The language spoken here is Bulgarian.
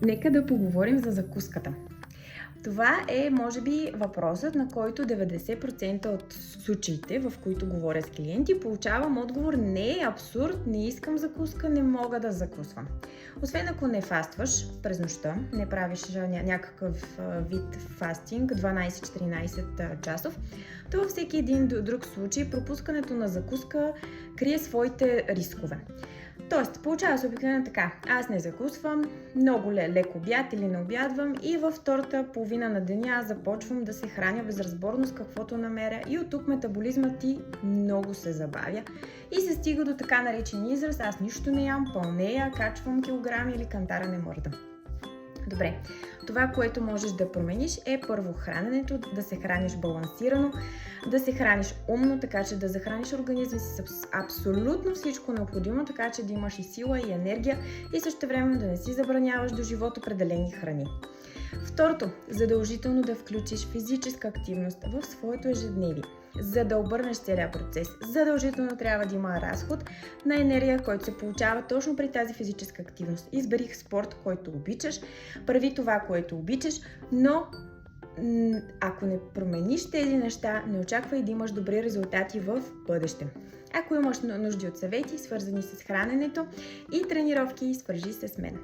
Нека да поговорим за закуската. Това е, може би, въпросът, на който 90% от случаите, в които говоря с клиенти, получавам отговор: не, абсурд, не искам закуска, не мога да закусвам. Освен ако не фастваш през нощта, не правиш някакъв вид фастинг 12-14 часов, то във всеки един друг случай пропускането на закуска крие своите рискове. Тоест, получава се обикновено така: аз не закусвам, много леко обяд или не обядвам и във втората половина на деня аз започвам да се храня безразборно с каквото намеря и от тук метаболизмът ти много се забавя и се стига до така наречен израз: аз нищо не ям, пълнея, качвам килограми или кантара не мърда. Добре, това, което можеш да промениш, е първо храненето, да се храниш балансирано, да се храниш умно, така че да захраниш организма си с абсолютно всичко необходимо, така че да имаш и сила, и енергия и също време да не си забраняваш до живот определени храни. Второто, задължително да включиш физическа активност в своето ежедневие. За да обърнеш целия процес, задължително трябва да има разход на енергия, който се получава точно при тази физическа активност. Избери спорт, който обичаш, прави това, което обичаш, но ако не промениш тези неща, не очаквай да имаш добри резултати в бъдеще. Ако имаш нужди от съвети, свързани с храненето и тренировки, свържи се с мен.